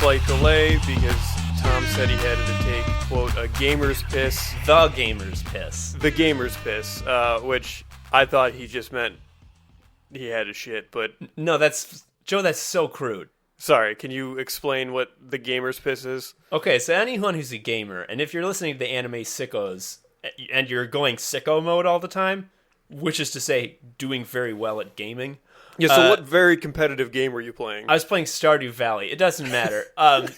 slight delay because Tom said he had to take, quote, a gamer's piss. The gamer's piss. The gamer's piss, which I thought he just meant he had a shit, but... No, that's so crude. Sorry, can you explain what the gamer's piss is? Okay, so anyone who's a gamer, and if you're listening to the anime Sickos, and you're going sicko mode all the time, which is to say, doing very well at gaming... Yeah, so what very competitive game were you playing? I was playing Stardew Valley. It doesn't matter. But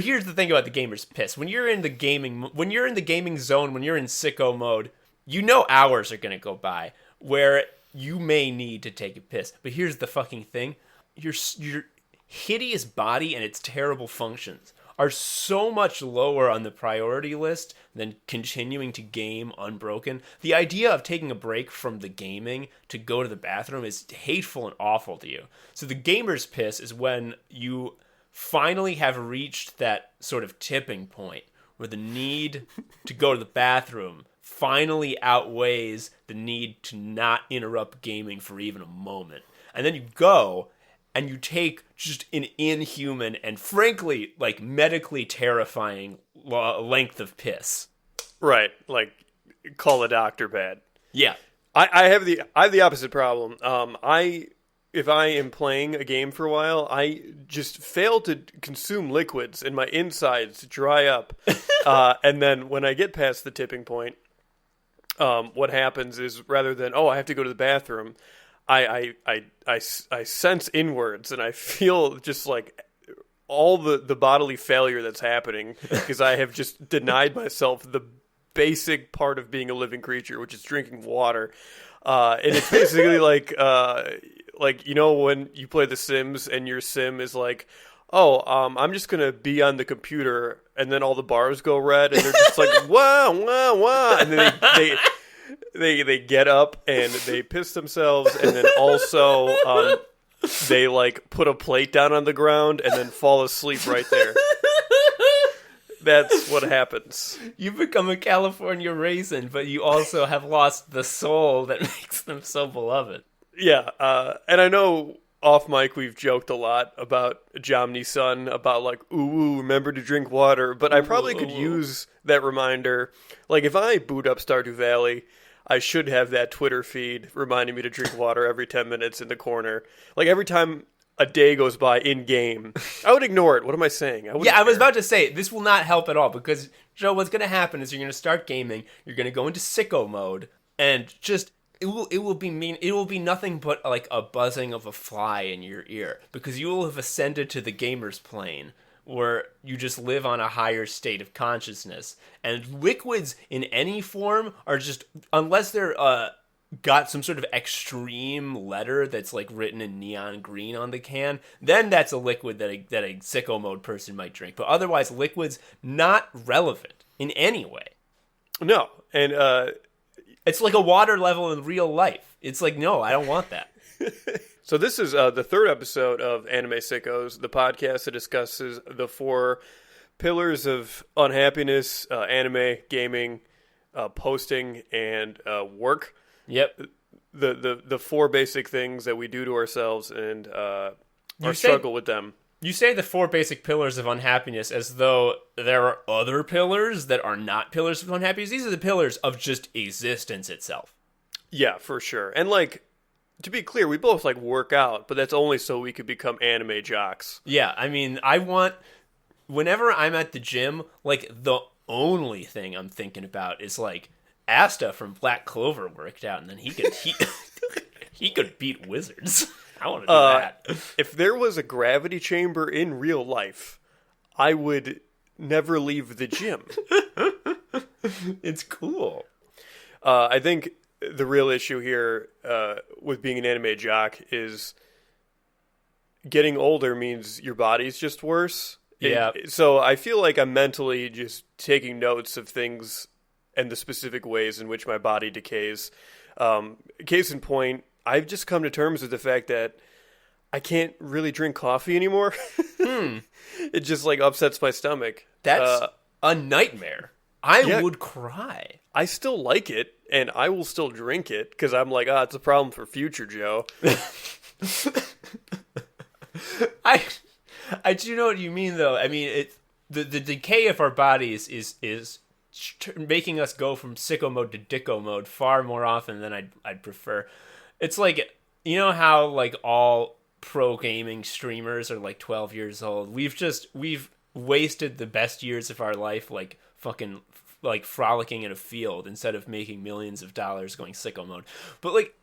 here's the thing about the gamer's piss. When you're in the gaming zone, when you're in sicko mode, you know hours are going to go by where you may need to take a piss. But here's the fucking thing. Your hideous body and its terrible functions are so much lower on the priority list than continuing to game unbroken. The idea of taking a break from the gaming to go to the bathroom is hateful and awful to you. So the gamer's piss is when you finally have reached that sort of tipping point where the need to go to the bathroom finally outweighs the need to not interrupt gaming for even a moment. And then you go... and you take just an inhuman and frankly, like, medically terrifying length of piss. Right, like, call a doctor bad. Yeah. I have the opposite problem. If I am playing a game for a while, I just fail to consume liquids and my insides dry up. And then when I get past the tipping point, what happens is rather than, I have to go to the bathroom, I sense inwards and I feel just like all the bodily failure that's happening because I have just denied myself the basic part of being a living creature, which is drinking water. And it's basically like when you play The Sims and your sim is like, I'm just going to be on the computer, and then all the bars go red and they're just like, wow, wow, wow. And then they get up and they piss themselves, and then also they like put a plate down on the ground and then fall asleep right there. That's what happens. You become a California raisin, but you also have lost the soul that makes them so beloved. Yeah, and I know off mic we've joked a lot about Jomny's son, about like, ooh, remember to drink water, but I probably could use that reminder. Like, if I boot up Stardew Valley, I should have that Twitter feed reminding me to drink water every 10 minutes in the corner. Like, every time a day goes by in-game, I would ignore it. What am I saying? I was about to say, this will not help at all, because, Joe, what's going to happen is you're going to start gaming, you're going to go into sicko mode, and just... It will be nothing but like a buzzing of a fly in your ear, because you will have ascended to the gamer's plane where you just live on a higher state of consciousness. And liquids in any form are just, unless they're got some sort of extreme letter that's like written in neon green on the can, then that's a liquid that a sicko mode person might drink. But otherwise, liquids not relevant in any way. No, and it's like a water level in real life. It's like, no, I don't want that. So this is the third episode of Anime Sickos, the podcast that discusses the 4 pillars of unhappiness, anime, gaming, posting, and work. Yep. The 4 basic things that we do to ourselves and our struggle with them. You say the 4 basic pillars of unhappiness as though there are other pillars that are not pillars of unhappiness. These are the pillars of just existence itself. Yeah, for sure. And like, to be clear, we both like work out, but that's only so we could become anime jocks. Yeah, I mean, whenever I'm at the gym, like the only thing I'm thinking about is like Asta from Black Clover worked out, and then he could beat wizards. I want to do that. If there was a gravity chamber in real life, I would never leave the gym. It's cool. I think the real issue here with being an anime jock is getting older means your body's just worse. Yeah. So I feel like I'm mentally just taking notes of things and the specific ways in which my body decays. Case in point, I've just come to terms with the fact that I can't really drink coffee anymore. It just like upsets my stomach. That's a nightmare. I would cry. I still like it, and I will still drink it because I'm like, it's a problem for future Joe. I do know what you mean, though. I mean, the decay of our bodies is making us go from sicko mode to dicko mode far more often than I'd prefer. It's like, you know how like all pro gaming streamers are like 12 years old. We've wasted the best years of our life like fucking like frolicking in a field instead of making millions of dollars going sicko mode. But like,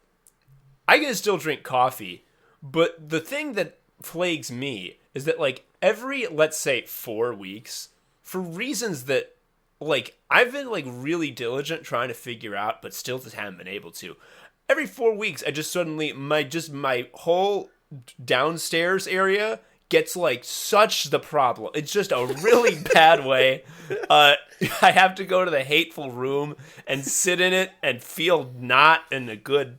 I can still drink coffee, but the thing that plagues me is that like every, let's say 4 weeks, for reasons that like I've been like really diligent trying to figure out, but still just haven't been able to. Every 4 weeks, I just suddenly my whole downstairs area gets like such the problem. It's just a really bad way. I have to go to the hateful room and sit in it and feel not in a good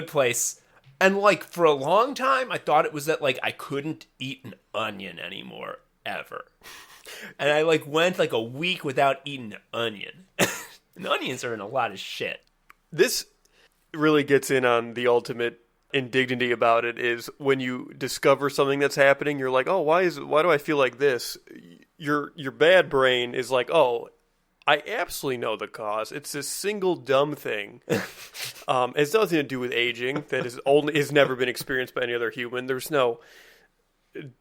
place. And like for a long time, I thought it was that like I couldn't eat an onion anymore ever. And I like went like a week without eating an onion. And onions are in a lot of shit. This really gets in on the ultimate indignity about it is when you discover something that's happening, you're like, oh, why do I feel like this? Your bad brain is like, oh, I absolutely know the cause. It's this single dumb thing. It's nothing to do with aging that is never been experienced by any other human. There's no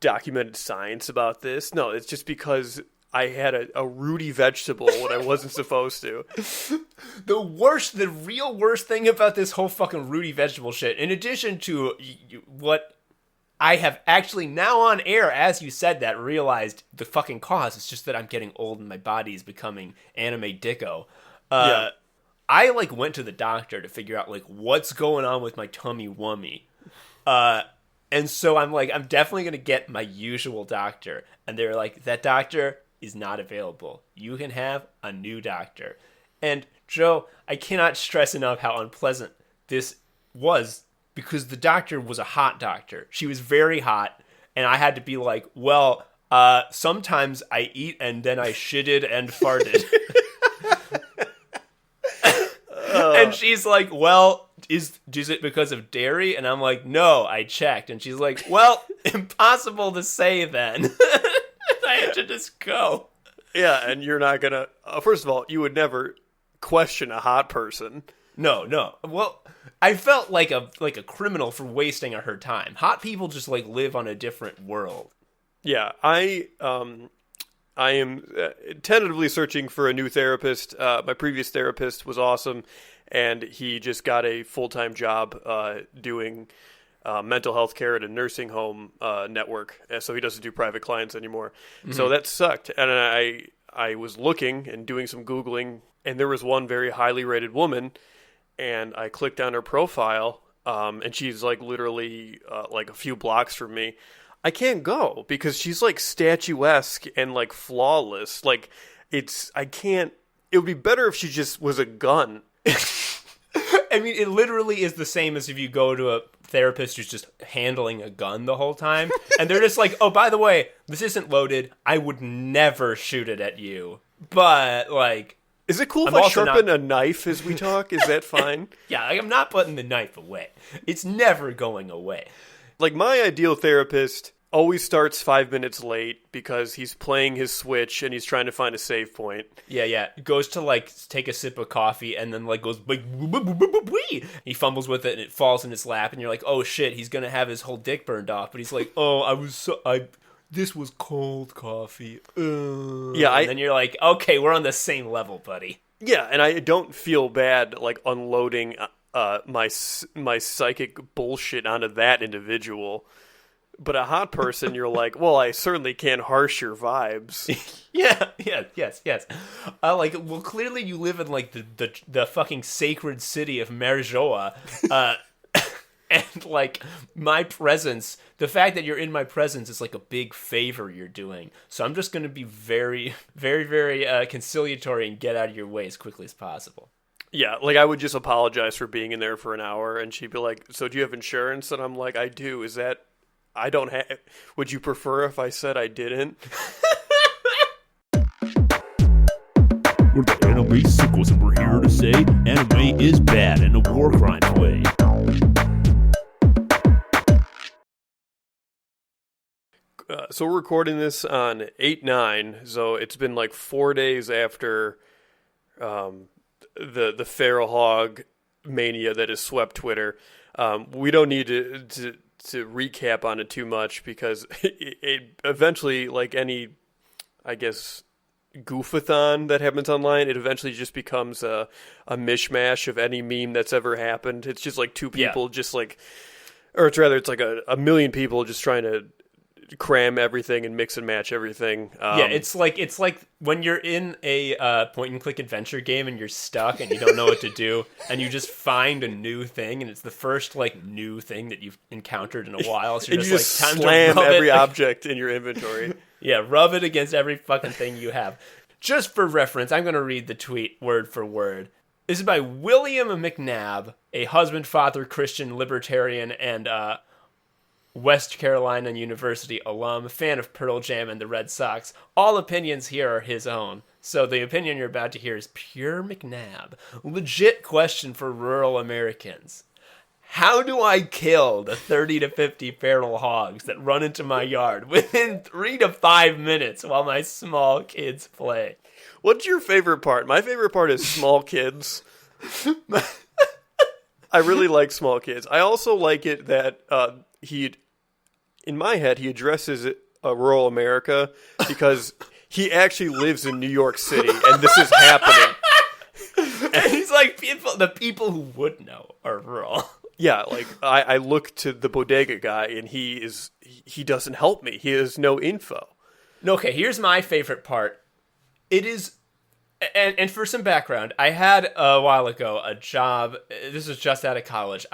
documented science about this. No, it's just because I had a rooty vegetable when I wasn't supposed to. The real worst thing about this whole fucking rooty vegetable shit, in addition to what I have actually now on air, as you said that, realized the fucking cause, it's just that I'm getting old and my body is becoming anime dicko. I like went to the doctor to figure out like what's going on with my tummy wummy. And so I'm like, I'm definitely going to get my usual doctor. And they're like, that doctor is not available. You can have a new doctor. And Joe, I cannot stress enough how unpleasant this was because the doctor was a hot doctor. She was very hot. And I had to be like, well, sometimes I eat and then I shitted and farted. And she's like, well, is it because of dairy? And I'm like, no, I checked. And she's like, well, impossible to say then. I had to just go. Yeah, and you're not gonna. First of all, you would never question a hot person. No. Well, I felt like a criminal for wasting her time. Hot people just like live on a different world. Yeah, I am tentatively searching for a new therapist. My previous therapist was awesome, and he just got a full-time job doing mental health care at a nursing home network, so he doesn't do private clients anymore. Mm-hmm. So that sucked, and I was looking and doing some Googling, and there was one very highly rated woman, and I clicked on her profile, and she's like literally like a few blocks from me. I can't go because she's like statuesque and like flawless. Like I can't. It would be better if she just was a gun. I mean, it literally is the same as if you go to a therapist who's just handling a gun the whole time. And they're just like, oh, by the way, this isn't loaded. I would never shoot it at you. But, like... Is it cool if I sharpen a knife as we talk? Is that fine? Yeah, like, I'm not putting the knife away. It's never going away. Like, my ideal therapist always starts 5 minutes late because he's playing his Switch and he's trying to find a save point. Yeah. Goes to, like, take a sip of coffee and then, like, goes, like, he fumbles with it and it falls in his lap and you're like, oh, shit, he's gonna have his whole dick burned off. But he's like, oh, this was cold coffee. Yeah, and then you're like, okay, we're on the same level, buddy. Yeah, and I don't feel bad, like, unloading my psychic bullshit onto that individual. But a hot person, you're like, well, I certainly can't harsh your vibes. Yes. Like, well, clearly you live in, like, the fucking sacred city of Merjoa. And, like, my presence, the fact that you're in my presence is, like, a big favor you're doing. So I'm just going to be very, very, very conciliatory and get out of your way as quickly as possible. Yeah, like, I would just apologize for being in there for an hour, and she'd be like, so do you have insurance? And I'm like, I do. Is that... I don't have... Would you prefer if I said I didn't? We're the Anime Sickos, and we're here to say anime is bad in a war crime way. So we're recording this on 8/9, so it's been like 4 days after the Feral Hog mania that has swept Twitter. We don't need to recap on it too much because it eventually, like any, I guess, goofathon that happens online, it eventually just becomes a mishmash of any meme that's ever happened. It's just like two people just like, or it's rather, it's like a million people just trying to cram everything and mix and match everything. It's like when you're in a point and click adventure game and you're stuck and you don't know what to do and you just find a new thing and it's the first like new thing that you've encountered in a while. So you're and just you like, just time slam to rub every it. object in your inventory. Yeah, rub it against every fucking thing you have. Just for reference, I'm going to read the tweet word for word. This is by William McNabb, a husband, father, Christian, libertarian, and West Carolina University alum, fan of Pearl Jam and the Red Sox. All opinions here are his own. So the opinion you're about to hear is pure McNabb. Legit question for rural Americans. How do I kill the 30 to 50 feral hogs that run into my yard within 3 to 5 minutes while my small kids play? What's your favorite part? My favorite part is small kids. I really like small kids. I also like it that in my head, he addresses rural America because he actually lives in New York City and this is happening. And he's like, the people who would know are rural. Yeah, like I look to the bodega guy and he doesn't help me. He has no info. Okay, here's my favorite part. It is, and for some background, I had a while ago a job. This was just out of college.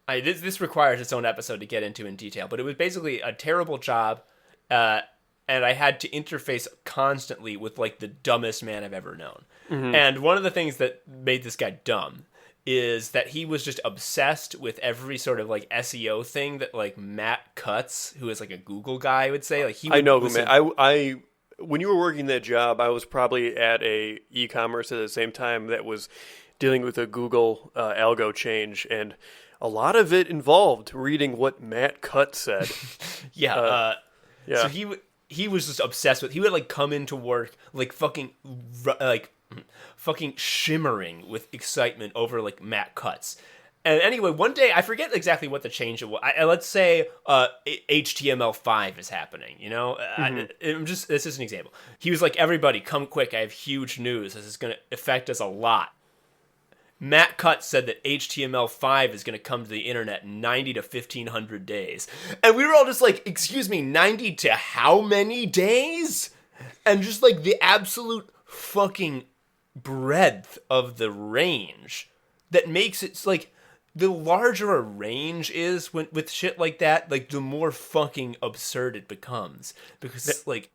This requires its own episode to get into in detail, but it was basically a terrible job, and I had to interface constantly with like the dumbest man I've ever known. Mm-hmm. And one of the things that made this guy dumb is that he was just obsessed with every sort of like SEO thing that like Matt Cutts, who is like a Google guy, would say. Like he would I know who Matt. I when you were working that job, I was probably at a e-commerce at the same time that was dealing with a Google algo change, and a lot of it involved reading what Matt Cutts said. Yeah. So he was just obsessed with. He would like come into work like fucking shimmering with excitement over like Matt Cutts. And anyway, one day I forget exactly what the change was. Let's say HTML5 is happening. You know, this is an example. He was like, "Everybody, come quick! I have huge news. This is going to affect us a lot." Matt Cutts said that HTML5 is going to come to the internet in 90 to 1,500 days. And we were all just like, excuse me, 90 to how many days? And just like the absolute fucking breadth of the range that makes it like the larger a range is with shit like that, like the more fucking absurd it becomes. Because it's like...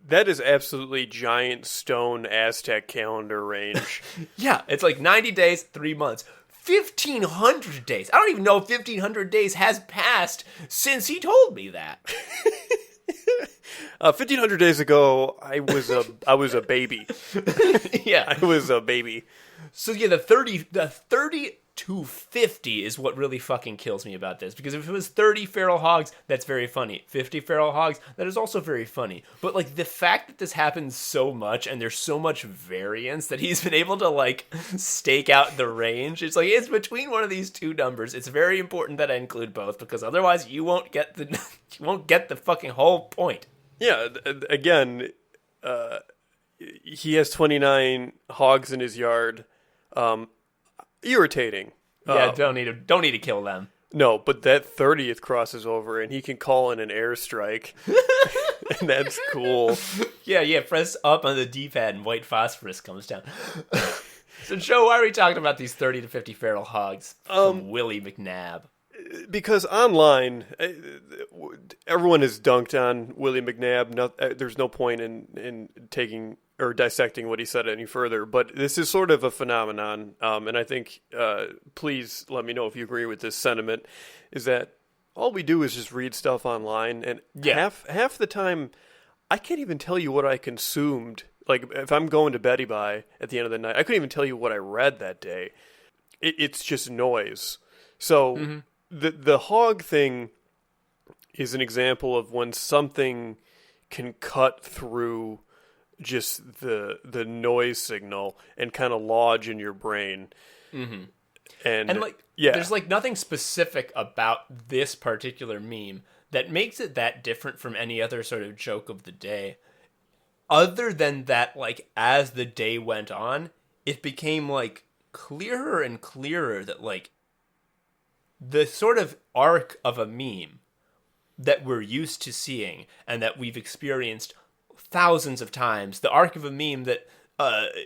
That is absolutely giant stone Aztec calendar range. Yeah, it's like 90 days, 3 months. 1,500 days. I don't even know if 1,500 days has passed since he told me that. 1,500 days ago, I was a baby. Yeah, I was a baby. So yeah, the 30 to 50 is what really fucking kills me about this. Because if it was 30 feral hogs, that's very funny. 50 feral hogs, that is also very funny. But like the fact that this happens so much and there's so much variance that he's been able to like stake out the range. It's like it's between one of these two numbers. It's very important that I include both because otherwise you won't get the fucking whole point. Yeah, again, he has 29 hogs in his yard. Irritating. Yeah, don't need to kill them. No, but that 30th crosses over and he can call in an airstrike. And that's cool. Yeah, press up on the D-pad and white phosphorus comes down. So Joe, why are we talking about these 30 to 50 feral hogs from Willie McNabb? Because online, everyone has dunked on Willie McNabb. There's no point in taking or dissecting what he said any further. But this is sort of a phenomenon, and I think, please let me know if you agree with this sentiment, is that all we do is just read stuff online, and half the time, I can't even tell you what I consumed. Like, if I'm going to Betty Bye at the end of the night, I couldn't even tell you what I read that day. It's just noise. So... The hog thing, is an example of when something can cut through just the noise signal and kind of lodge in your brain. Mm-hmm. And like, yeah, there's like nothing specific about this particular meme that makes it that different from any other sort of joke of the day. Other than that, like, as the day went on, it became like clearer and clearer that like the sort of arc of a meme that we're used to seeing and that we've experienced thousands of times, the arc of a meme that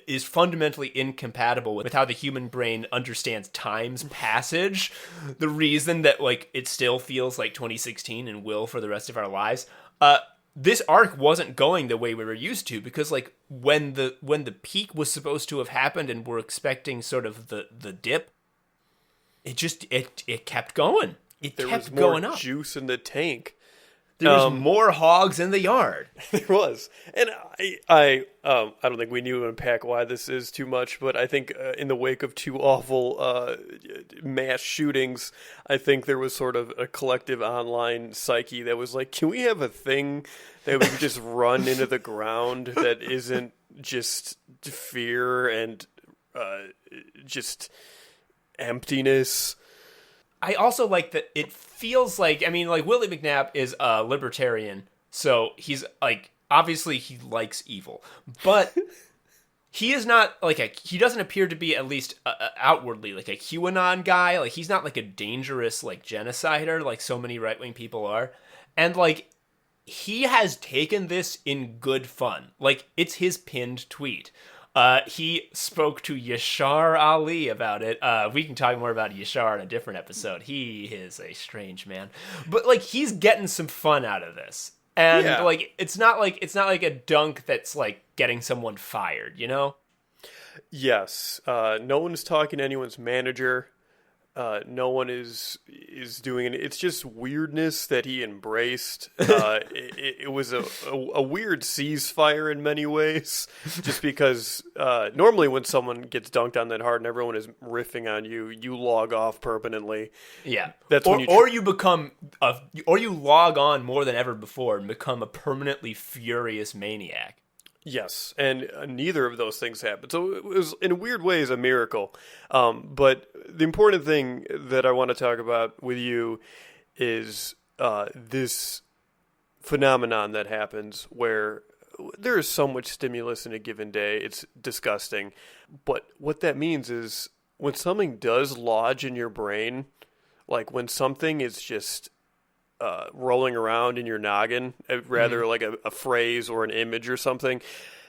is fundamentally incompatible with how the human brain understands time's passage, the reason that like it still feels like 2016 and will for the rest of our lives. This arc wasn't going the way we were used to, because like when the peak was supposed to have happened and we're expecting sort of the dip, it kept going. There kept was more going up. juice in the tank. There was more hogs in the yard. There was, and I don't think we need to unpack why this is too much, but I think in the wake of two awful mass shootings, I think there was sort of a collective online psyche that was like, can we have a thing that we can just run into the ground that isn't just fear and just emptiness? I also like that it feels like, I mean, like, Willie McNabb is a libertarian, so he's, like, obviously he likes evil, but he is not, like, he doesn't appear to be, at least outwardly, like a QAnon guy. Like, he's not, like, a dangerous, like, genocider, like so many right-wing people are, and, like, he has taken this in good fun. Like, it's his pinned tweet. He spoke to Yashar Ali about it. We can talk more about Yashar in a different episode. He is a strange man, but like he's getting some fun out of this, and like it's not like a dunk that's like getting someone fired, you know? Yes. No one's talking to anyone's manager. No one is doing it. It's just weirdness that he embraced. It was a weird ceasefire in many ways, just because normally when someone gets dunked on that hard and everyone is riffing on you, you log off permanently. Yeah, that's or you log on more than ever before and become a permanently furious maniac. Yes, and neither of those things happened. So it was, in weird ways, a miracle. But the important thing that I want to talk about with you is this phenomenon that happens where there is so much stimulus in a given day. It's disgusting. But what that means is when something does lodge in your brain, like when something is just rolling around in your noggin, rather like a phrase or an image or something,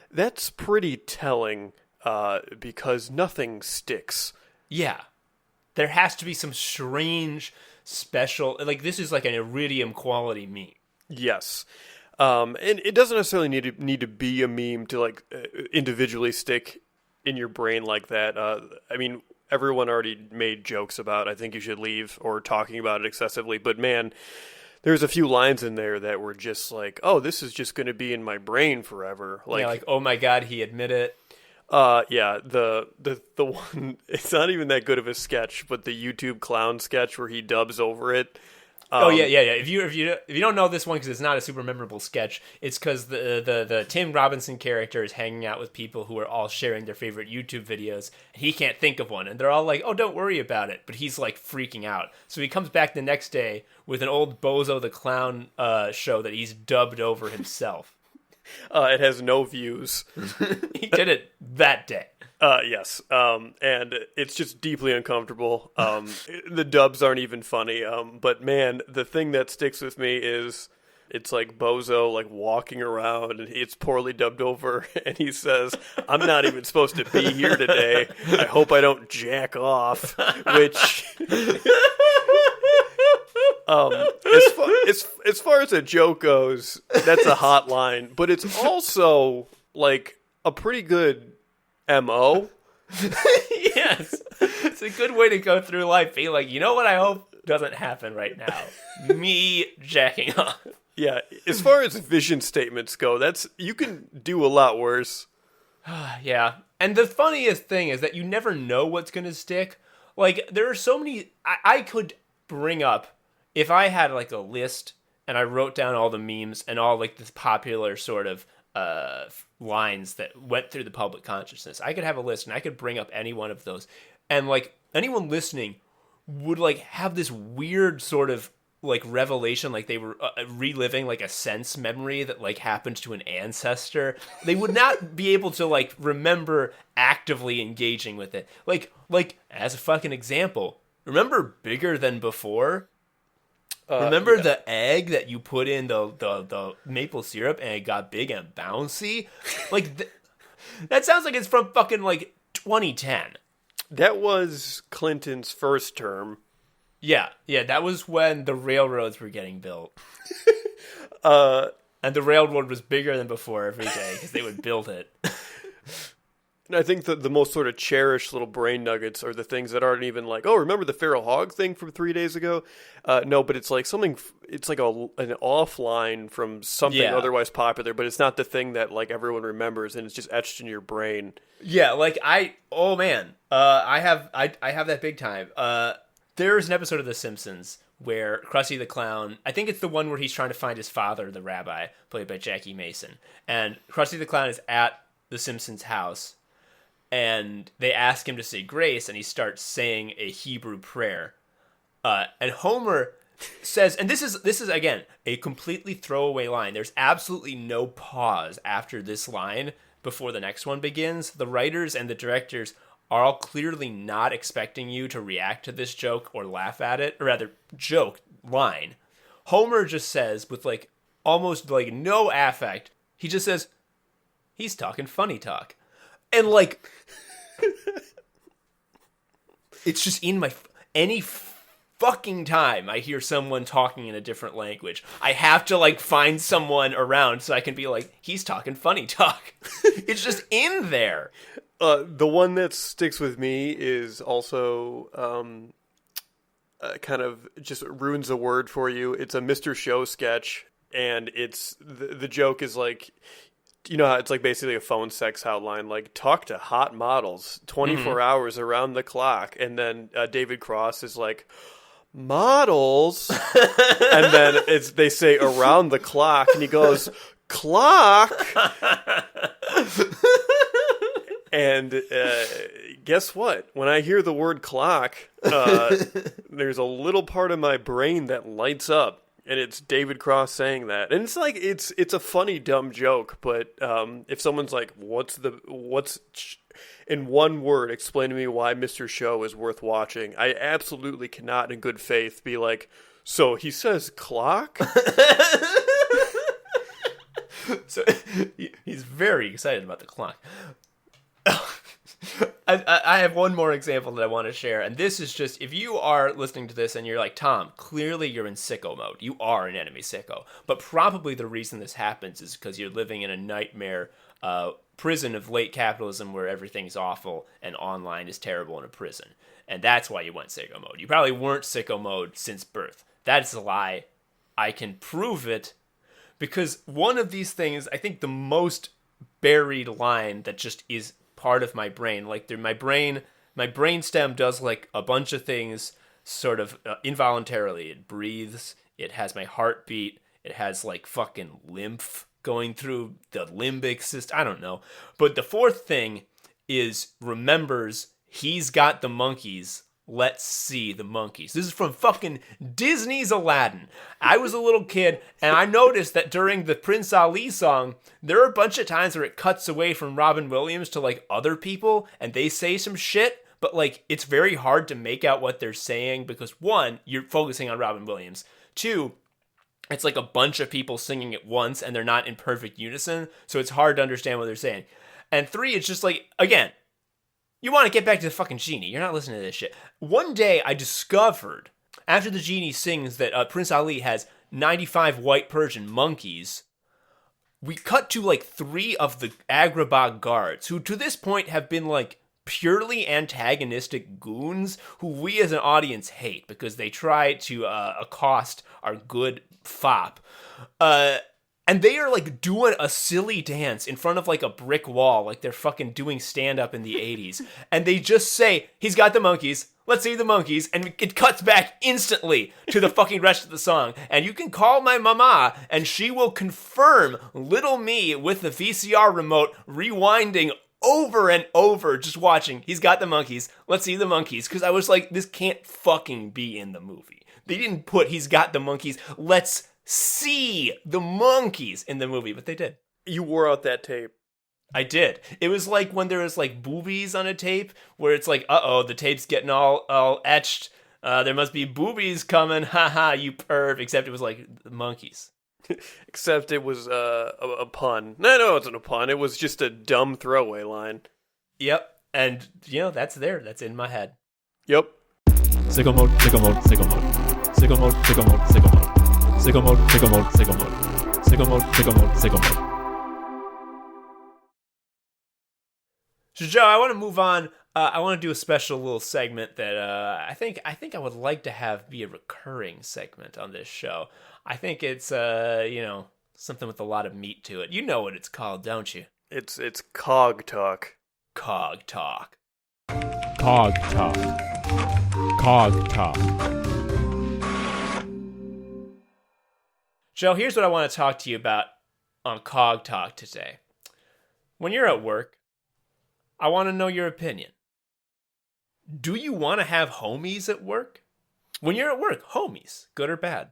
that's pretty telling because nothing sticks. Yeah. There has to be some strange, special, like this is like an iridium quality meme. Yes. And it doesn't necessarily need to be a meme to like individually stick in your brain like that. I mean, everyone already made jokes about I think you should leave or talking about it excessively, but man, there's a few lines in there that were just like, oh, this is just going to be in my brain forever. Like, yeah, like, oh my God, he admitted it. Yeah, the one, it's not even that good of a sketch, but the YouTube clown sketch where he dubs over it. Yeah. If you don't know this one because it's not a super memorable sketch, it's because the Tim Robinson character is hanging out with people who are all sharing their favorite YouTube videos, and he can't think of one, and they're all like, "Oh, don't worry about it," but he's like freaking out. So he comes back the next day with an old Bozo the Clown show that he's dubbed over himself. It has no views. He did it that day. Yes, and it's just deeply uncomfortable. The dubs aren't even funny, but man, the thing that sticks with me is it's like Bozo like walking around and it's poorly dubbed over, and he says, "I'm not even supposed to be here today. I hope I don't jack off," which... as far as a joke goes, that's a hot line, but it's also like a pretty good MO. Yes, it's a good way to go through life. Be like, you know what I hope doesn't happen right now? Me jacking off. Yeah, as far as vision statements go, you can do a lot worse. Yeah, and the funniest thing is that you never know what's gonna stick. Like, there are so many I could bring up if I had like a list and I wrote down all the memes and all like the popular sort of lines that went through the public consciousness. I could have a list and I could bring up any one of those, and like anyone listening would like have this weird sort of like revelation, like they were reliving like a sense memory that like happened to an ancestor. They would not be able to like remember actively engaging with it. Like as a fucking example, remember Bigger Than Before? Remember the egg that you put in the maple syrup and it got big and bouncy? Like that sounds like it's from fucking like 2010. That was Clinton's first term. Yeah, that was when the railroads were getting built. And the railroad was bigger than before every day because they would build it. And I think the most sort of cherished little brain nuggets are the things that aren't even like, oh, remember the Feral Hog thing from 3 days ago? No, but it's like something, it's like an offline from something otherwise popular, but it's not the thing that like everyone remembers and it's just etched in your brain. Yeah, like I have that big time. There's an episode of The Simpsons where Krusty the Clown, I think it's the one where he's trying to find his father, the rabbi, played by Jackie Mason. And Krusty the Clown is at the Simpsons' house, and they ask him to say grace, and he starts saying a Hebrew prayer. And Homer says, and this is again, a completely throwaway line. There's absolutely no pause after this line before the next one begins. The writers and the directors are all clearly not expecting you to react to this joke or laugh at it, or rather, joke line. Homer just says, with like almost like no affect, he just says, he's talking funny talk. And like, it's just in my, any fucking time I hear someone talking in a different language, I have to like find someone around so I can be like, he's talking funny talk. It's just in there. The one that sticks with me is also kind of just ruins a word for you. It's a Mr. Show sketch, and it's the joke is like, you know how it's like basically a phone sex hotline, like talk to hot models 24 hours around the clock, and then David Cross is like, models, and then they say around the clock, and he goes, clock. And guess what? When I hear the word clock, there's a little part of my brain that lights up, and it's David Cross saying that. And it's like it's a funny dumb joke, but if someone's like, what's in one word, explain to me why Mr. Show is worth watching, I absolutely cannot in good faith be like, so he says clock? So he's very excited about the clock. I have one more example that I want to share, and this is just, if you are listening to this and you're like, Tom, clearly you're in sicko mode. You are an enemy sicko. But probably the reason this happens is because you're living in a nightmare prison of late capitalism where everything's awful and online is terrible in a prison. And that's why you went sicko mode. You probably weren't sicko mode since birth. That's a lie. I can prove it because one of these things, I think the most buried line that just is part of my brain, like my brain stem does like a bunch of things sort of involuntarily. It breathes, it has my heartbeat, it has like fucking lymph going through the limbic system, I don't know. But the fourth thing is remembers he's got the monkeys, let's see the monkeys. This is from fucking Disney's Aladdin. I was a little kid, and I noticed that during the Prince Ali song, there are a bunch of times where it cuts away from Robin Williams to, like, other people, and they say some shit, but, like, it's very hard to make out what they're saying, because, one, you're focusing on Robin Williams. Two, it's like a bunch of people singing at once, and they're not in perfect unison, so it's hard to understand what they're saying. And three, it's just like, again, you want to get back to the fucking genie. You're not listening to this shit. One day I discovered, after the genie sings that Prince Ali has 95 white Persian monkeys, we cut to like 3 of the Agrabah guards, who to this point have been like purely antagonistic goons who we as an audience hate because they try to accost our good fop. And they are, like, doing a silly dance in front of, like, a brick wall, like they're fucking doing stand-up in the 80s. And they just say, he's got the monkeys, Let's see the monkeys. And it cuts back instantly to the fucking rest of the song. And you can call my mama, and she will confirm little me with the VCR remote rewinding over and over, just watching. He's got the monkeys. Let's see the monkeys. Because I was like, this can't fucking be in the movie. They didn't put he's got the monkeys. Let's see the monkeys in the movie. But they did. You wore out that tape. I did. It was like when there was like boobies on a tape where it's like, uh-oh, the tape's getting all etched. There must be boobies coming. Haha, you perv. Except it was like monkeys. Except it was a pun. No, it wasn't a pun. It was just a dumb throwaway line. Yep. And, that's there. That's in my head. Yep. Sicko mode, sicko mode, sicko mode. Sicko mode, sicko mode, sicko mode. Sicko mode, sicko mode, sicko mode. Sicko mode, sicko mode, sicko mode. So, Joe, I want to move on. I want to do a special little segment that I think I would like to have be a recurring segment on this show. I think it's something with a lot of meat to it. You know what it's called, don't you? It's Cog Talk. Cog Talk. Cog Talk. Cog Talk. Joe, here's what I want to talk to you about on Cog Talk today. When you're at work, I want to know your opinion. Do you want to have homies at work? When you're at work, homies, good or bad?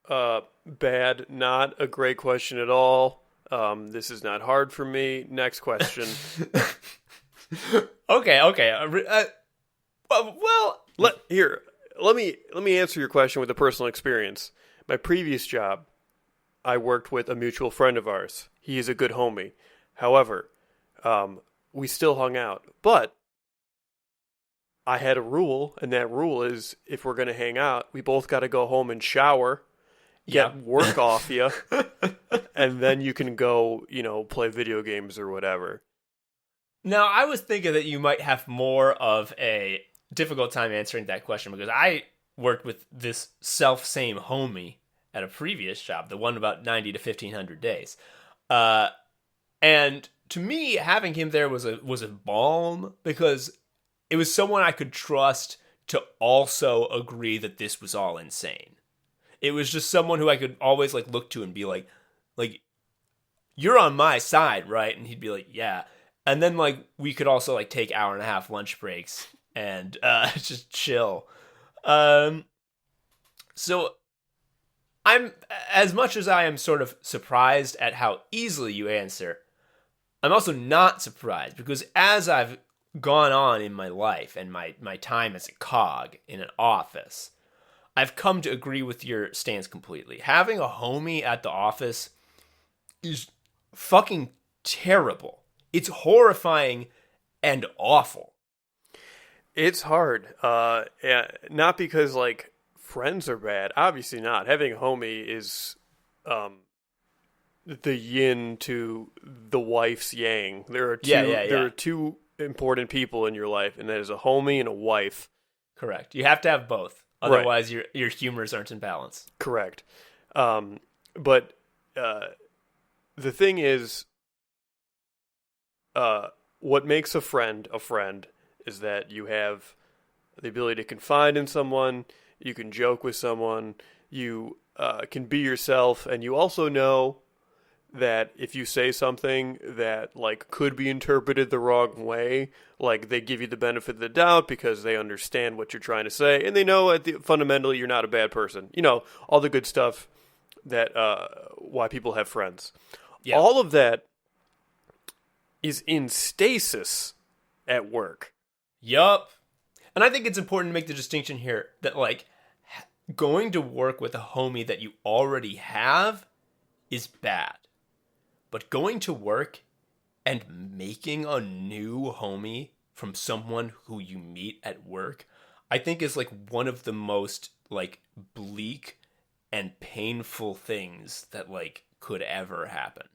Bad. Not a great question at all. This is not hard for me. Next question. Okay. Let me answer your question with a personal experience. My previous job, I worked with a mutual friend of ours. He is a good homie. However, we still hung out. But I had a rule, and that rule is if we're going to hang out, we both got to go home and shower, get work off you, and then you can go, play video games or whatever. Now, I was thinking that you might have more of a difficult time answering that question because I worked with this self-same homie at a previous job, the one about 90 to 1,500 days. And to me, having him there was a balm because it was someone I could trust to also agree that this was all insane. It was just someone who I could always look to and be like, you're on my side, right? And he'd be like, yeah. And then we could also take hour and a half lunch breaks and just chill. So I'm, as much as I am sort of surprised at how easily you answer, I'm also not surprised because as I've gone on in my life and my time as a cog in an office, I've come to agree with your stance completely. Having a homie at the office is fucking terrible. It's horrifying and awful. It's hard. Not because friends are bad. Obviously not. Having a homie is the yin to the wife's yang. There are two. There are two important people in your life, and that is a homie and a wife. Correct. You have to have both. Otherwise, your humors aren't in balance. Correct. But the thing is, what makes a friend is that you have the ability to confide in someone, you can joke with someone, you can be yourself, and you also know that if you say something that could be interpreted the wrong way, they give you the benefit of the doubt because they understand what you're trying to say, and they know fundamentally you're not a bad person. All the good stuff that why people have friends. Yeah. All of that is in stasis at work. Yup. And I think it's important to make the distinction here that going to work with a homie that you already have is bad. But going to work and making a new homie from someone who you meet at work, I think is one of the most bleak and painful things that could ever happen.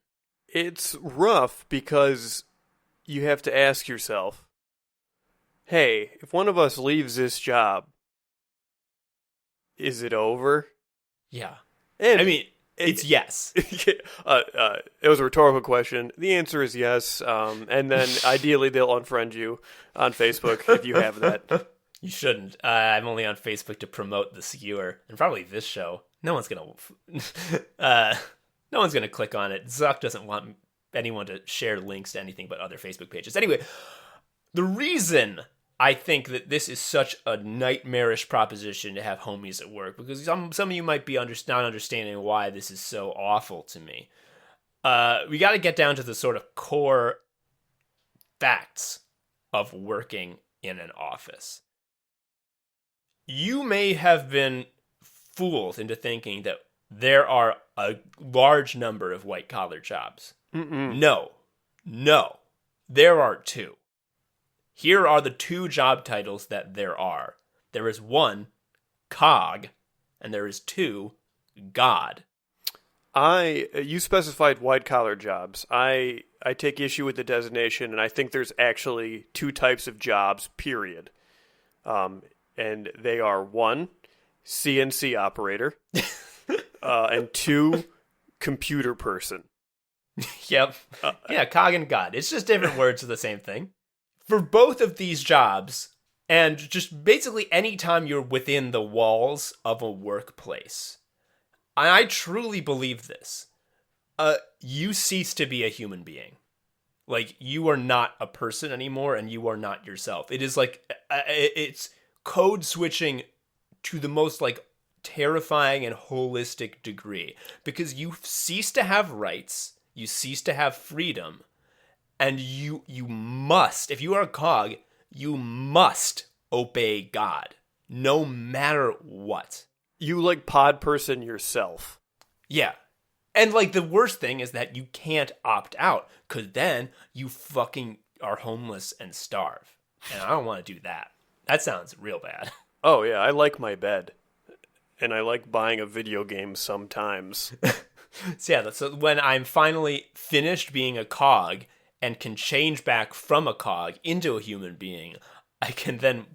It's rough because you have to ask yourself, hey, if one of us leaves this job, is it over? Yeah. And I mean, it's yes. It was a rhetorical question. The answer is yes. And then ideally they'll unfriend you on Facebook if you have that. You shouldn't. I'm only on Facebook to promote the skewer and probably this show. No one's gonna click on it. Zuck doesn't want anyone to share links to anything but other Facebook pages. Anyway, the reason I think that this is such a nightmarish proposition to have homies at work, because some of you might be not understanding why this is so awful to me. We got to get down to the sort of core facts of working in an office. You may have been fooled into thinking that there are a large number of white-collar jobs. No. There are two. Here are the two job titles that there are. There is one, Cog, and there is two, God. You specified white-collar jobs. I take issue with the designation, and I think there's actually two types of jobs, period. And they are one, CNC operator, and two, computer person. Yep. Yeah, Cog and God. It's just different words of the same thing. For both of these jobs, and just basically any time you're within the walls of a workplace, I truly believe this. You cease to be a human being. Like, you are not a person anymore, and you are not yourself. It is like, it's code switching to the most, like, terrifying and holistic degree. Because you cease to have rights, you cease to have freedom, and you must, if you are a cog, you must obey God, no matter what. You, like, pod person yourself. Yeah. And, like, the worst thing is that you can't opt out, because then you fucking are homeless and starve. And I don't want to do that. That sounds real bad. Oh, yeah, I like my bed. And I like buying a video game sometimes. So when I'm finally finished being a cog and can change back from a cog into a human being, I can then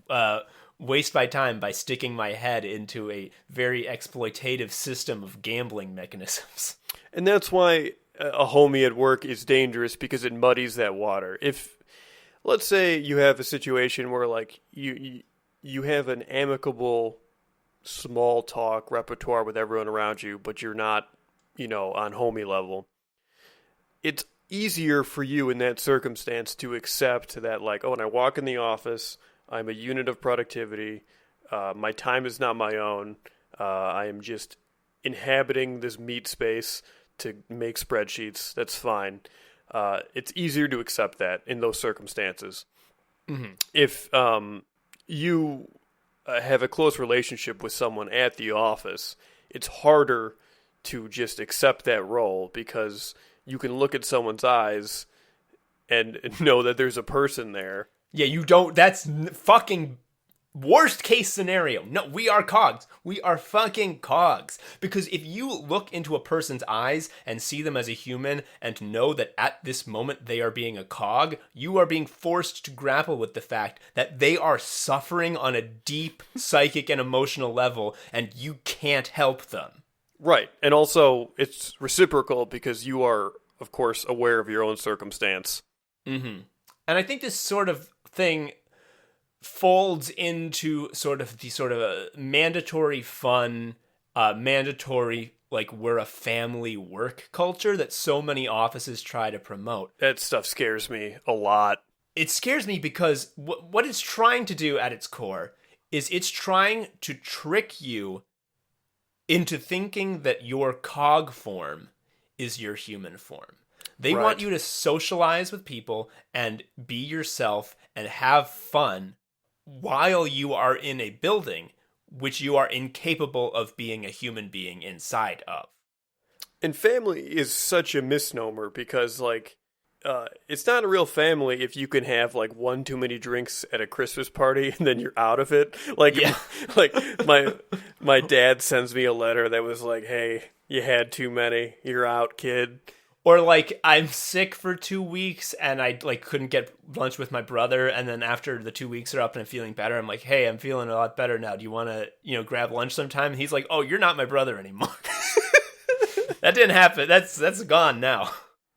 waste my time by sticking my head into a very exploitative system of gambling mechanisms. And that's why a homie at work is dangerous, because it muddies that water. If, let's say you have a situation where, like, you have an amicable small talk repertoire with everyone around you, but you're not, on homie level, it's easier for you in that circumstance to accept that, like, oh, when I walk in the office, I'm a unit of productivity. My time is not my own. I am just inhabiting this meat space to make spreadsheets. That's fine. It's easier to accept that in those circumstances. Mm-hmm. If you have a close relationship with someone at the office, it's harder to just accept that role, because you can look at someone's eyes and know that there's a person there. Yeah, you don't. That's fucking worst case scenario. No, we are cogs. We are fucking cogs. Because if you look into a person's eyes and see them as a human and know that at this moment they are being a cog, you are being forced to grapple with the fact that they are suffering on a deep psychic and emotional level, and you can't help them. Right. And also, it's reciprocal, because you are, of course, aware of your own circumstance. Mm-hmm. And I think this sort of thing folds into sort of a mandatory fun, mandatory, like, we're a family work culture that so many offices try to promote. That stuff scares me a lot. It scares me because what it's trying to do at its core is it's trying to trick you into thinking that your cog form is your human form. They want you to socialize with people and be yourself and have fun while you are in a building which you are incapable of being a human being inside of. And family is such a misnomer, because, like, it's not a real family if you can have, like, one too many drinks at a Christmas party and then you're out of it. Like, yeah. Like my dad sends me a letter that was like, hey, you had too many, you're out, kid. Or, like, I'm sick for 2 weeks and I, like, couldn't get lunch with my brother, and then after the 2 weeks are up and I'm feeling better, I'm like, hey, I'm feeling a lot better now. Do you want to, grab lunch sometime? And he's like, oh, you're not my brother anymore. That didn't happen. That's gone now.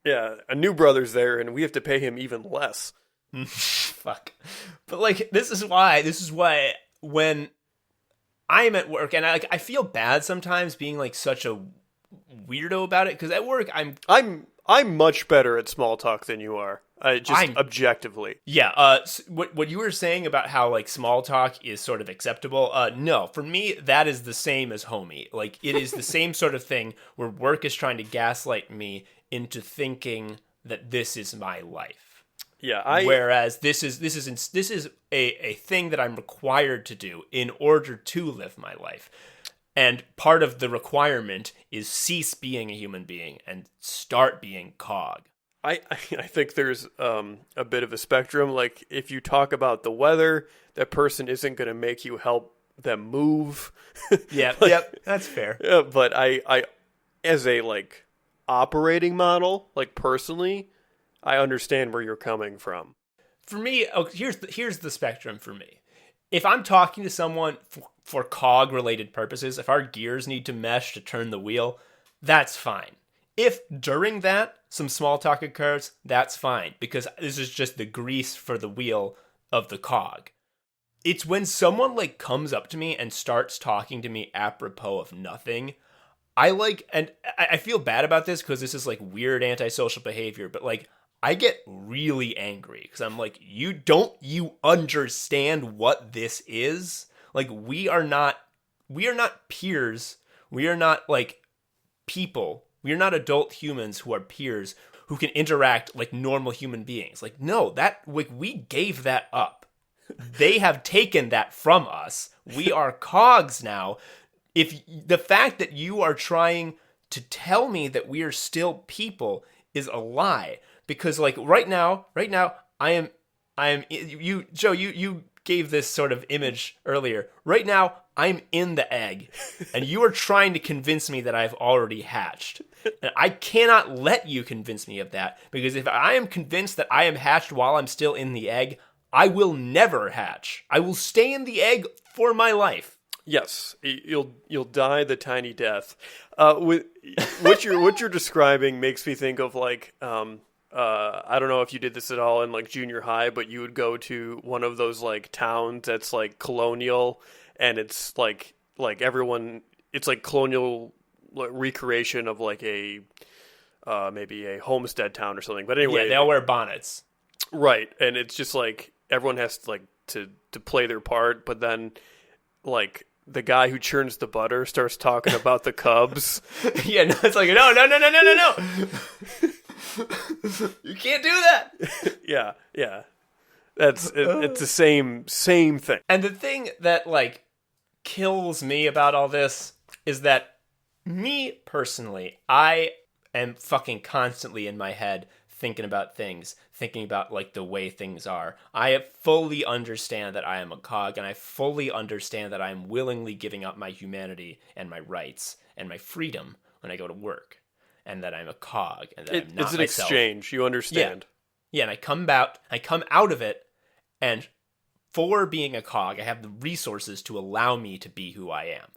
Yeah, a new brother's there and we have to pay him even less. Fuck. But, like, this is why when I am at work, and I feel bad sometimes being like such a weirdo about it, because at work I'm much better at small talk than you are. Objectively. Yeah. What you were saying about how like small talk is sort of acceptable. No, for me that is the same as homie. Like it is the same sort of thing where work is trying to gaslight me into thinking that this is my life. Yeah. Whereas this is a thing that I'm required to do in order to live my life. And part of the requirement is cease being a human being and start being Cog. I think there's a bit of a spectrum. Like, if you talk about the weather, that person isn't going to make you help them move. Yeah, like, yep, that's fair. Yeah, but I, as a, like, operating model, like, personally, I understand where you're coming from. For me, here's the spectrum for me. If I'm talking to someone for Cog-related purposes, if our gears need to mesh to turn the wheel, that's fine. If during that some small talk occurs, that's fine, because this is just the grease for the wheel of the cog. It's when someone like comes up to me and starts talking to me apropos of nothing, and I feel bad about this because this is like weird antisocial behavior, but like I get really angry because I'm like, you understand what this is? Like we are not peers. We are not like people. We are not adult humans who are peers who can interact like normal human beings. Like, no, we gave that up. They have taken that from us. We are cogs now. If the fact that you are trying to tell me that we are still people is a lie, because like right now, I am you, Joe. You gave this sort of image earlier. Right now, I'm in the egg, and you are trying to convince me that I've already hatched. And I cannot let you convince me of that, because if I am convinced that I am hatched while I'm still in the egg, I will never hatch. I will stay in the egg for my life. Yes, you'll die the tiny death. With what you're describing makes me think of like I don't know if you did this at all in like junior high, but you would go to one of those like towns that's like colonial, and it's like everyone, it's like colonial recreation of like a maybe a homestead town or something. But anyway, yeah, they all wear bonnets, right? And it's just like everyone has to like to play their part, but then like the guy who churns the butter starts talking about the cubs. Yeah, no, it's like no. You can't do that. Yeah. It's the same thing. And the thing that like kills me about all this is that me personally, I am fucking constantly in my head thinking about things, thinking about like the way things are. I fully understand that I am a cog, and I fully understand that I am willingly giving up my humanity and my rights and my freedom when I go to work, and that I'm a cog, and that I'm not it's an myself. Exchange. You understand? Yeah, and I come out of it, and for being a cog, I have the resources to allow me to be who I am.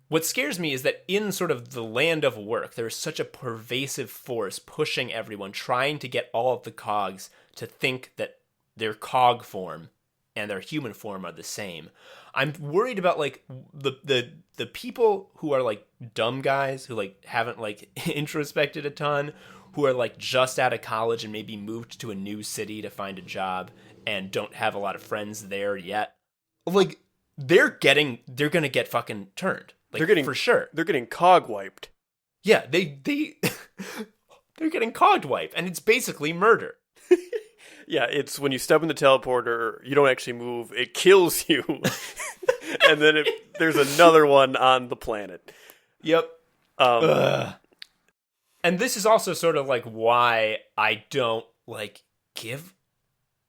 What scares me is that in sort of the land of work, there is such a pervasive force pushing everyone, trying to get all of the cogs to think that their cog form and their human form are the same. I'm worried about like the people who are like dumb guys who like haven't like introspected a ton, who are like just out of college and maybe moved to a new city to find a job and don't have a lot of friends there yet. Like they're gonna get fucking turned. Like, they're getting, for sure. They're getting cog wiped. Yeah, they're getting cog wiped, and it's basically murder. Yeah, it's when you step in the teleporter, you don't actually move, it kills you. And then there's another one on the planet. Yep. And this is also sort of like why I don't like give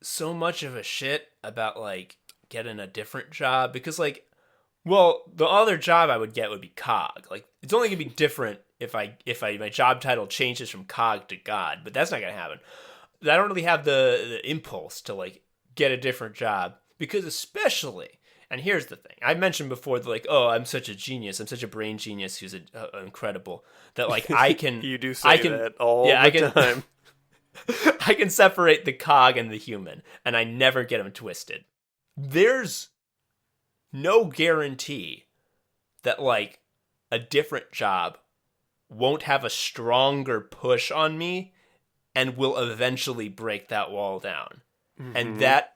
so much of a shit about like getting a different job, because like, well, the other job I would get would be cog. Like, it's only gonna be different if my job title changes from cog to god, but that's not gonna happen. I don't really have the impulse to like get a different job, because especially, and here's the thing, I mentioned before that like, oh, I'm such a genius, I'm such a brain genius who's incredible, that like I can you do say that all the time. I can separate the cog and the human, and I never get them twisted. There's no guarantee that, like, a different job won't have a stronger push on me and will eventually break that wall down. Mm-hmm. And that,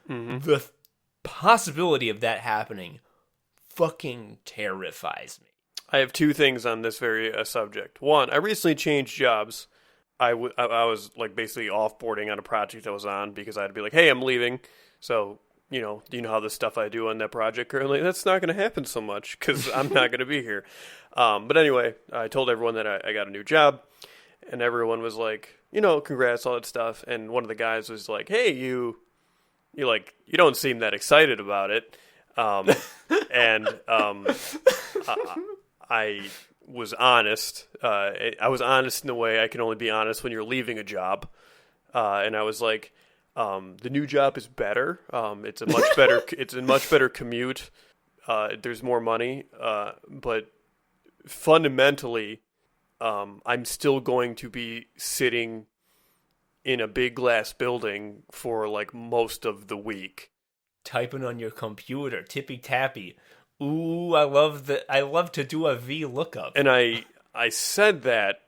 the possibility of that happening fucking terrifies me. I have two things on this very subject. One, I recently changed jobs. I was like basically offboarding on a project I was on because I'd be like, hey, I'm leaving. So, do you know how the stuff I do on that project currently? That's not going to happen so much because I'm not going to be here. But anyway, I told everyone that I got a new job, and everyone was like, congrats, all that stuff. And one of the guys was like, hey, you don't seem that excited about it. I was honest. I was honest in the way I can only be honest when you're leaving a job. And I was like, the new job is better. It's a much better commute. There's more money. But fundamentally, I'm still going to be sitting in a big glass building for like most of the week. Typing on your computer, tippy tappy. Ooh, I love to do a VLOOKUP. And I said that,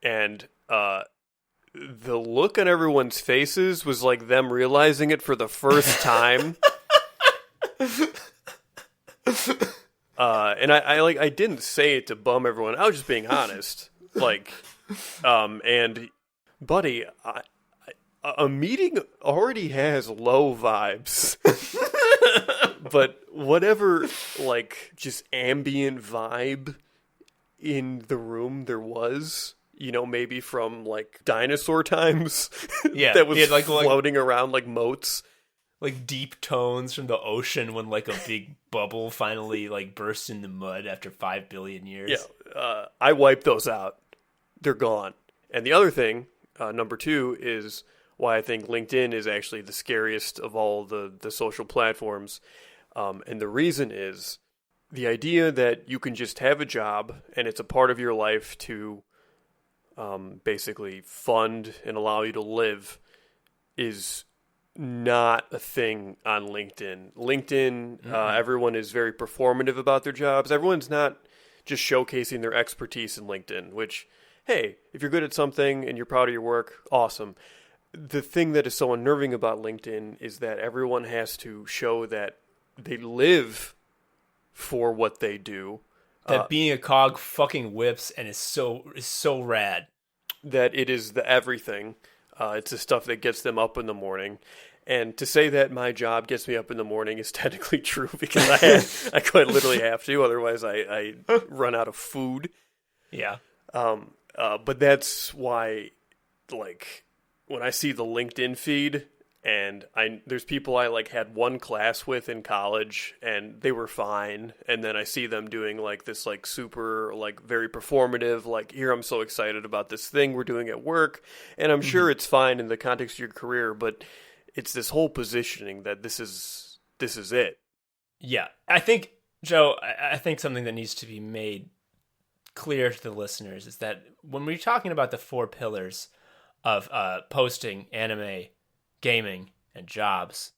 and the look on everyone's faces was like them realizing it for the first time. And I didn't say it to bum everyone. I was just being honest. And buddy, a meeting already has low vibes. But whatever, just ambient vibe in the room there was, maybe from, dinosaur times. Yeah. That was floating around like moats. Like deep tones from the ocean when, a big bubble finally, bursts in the mud after 5 billion years. Yeah. I wiped those out. They're gone. And the other thing, number 2, is why I think LinkedIn is actually the scariest of all the social platforms. And the reason is the idea that you can just have a job and it's a part of your life to basically fund and allow you to live is not a thing on LinkedIn. LinkedIn, everyone is very performative about their jobs. Everyone's not just showcasing their expertise in LinkedIn, which, hey, if you're good at something and you're proud of your work, awesome. The thing that is so unnerving about LinkedIn is that everyone has to show that they live for what they do. That being a cog fucking whips and is so rad. That it is the everything. It's the stuff that gets them up in the morning. And to say that my job gets me up in the morning is technically true because I quite literally have to. Otherwise, I run out of food. Yeah. But that's why, when I see the LinkedIn feed, and there's people I had one class with in college, and they were fine. And then I see them doing this super very performative, here I'm so excited about this thing we're doing at work, and I'm sure it's fine in the context of your career, but it's this whole positioning that this is it. Yeah, I think, Joe, I think something that needs to be made clear to the listeners is that when we're talking about the 4 pillars of posting, anime, gaming, and jobs,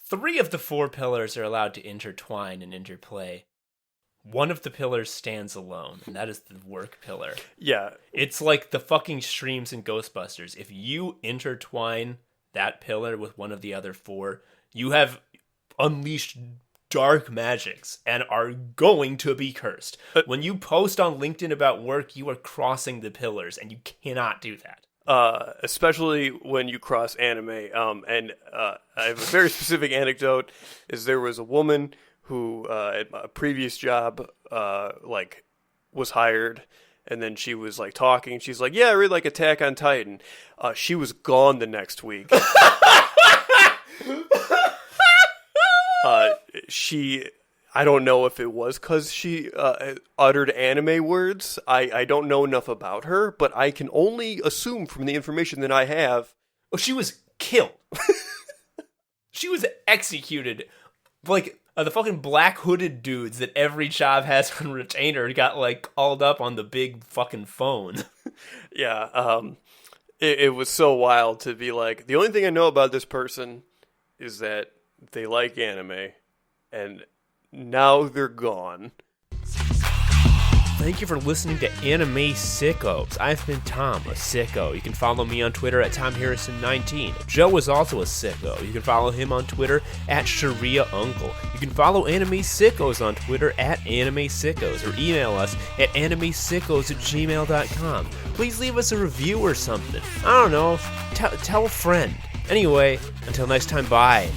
3 of the 4 pillars are allowed to intertwine and interplay. One of the pillars stands alone, and that is the work pillar. Yeah. It's like the fucking streams in Ghostbusters. If you intertwine that pillar with one of the other 4, you have unleashed dark magics and are going to be cursed. When you post on LinkedIn about work, you are crossing the pillars, and you cannot do that. Especially when you cross anime. And I have a very specific anecdote. Is there was a woman who at a previous job was hired, and then she was talking. She's like, "Yeah, I really like Attack on Titan." She was gone the next week. I don't know if it was because she uttered anime words. I don't know enough about her, but I can only assume from the information that I have. Oh, she was killed. She was executed. The fucking black hooded dudes that every job has on retainer got called up on the big fucking phone. Yeah, it was so wild to be the only thing I know about this person is that they like anime, and now they're gone. Thank you for listening to Anime Sickos. I've been Tom, a sicko. You can follow me on Twitter at TomHarrison19. Joe is also a sicko. You can follow him on Twitter at ShariaUncle. You can follow Anime Sickos on Twitter at Anime Sickos, or email us at animesickos@gmail.com. Please leave us a review or something. I don't know. Tell a friend. Anyway, until next time, bye.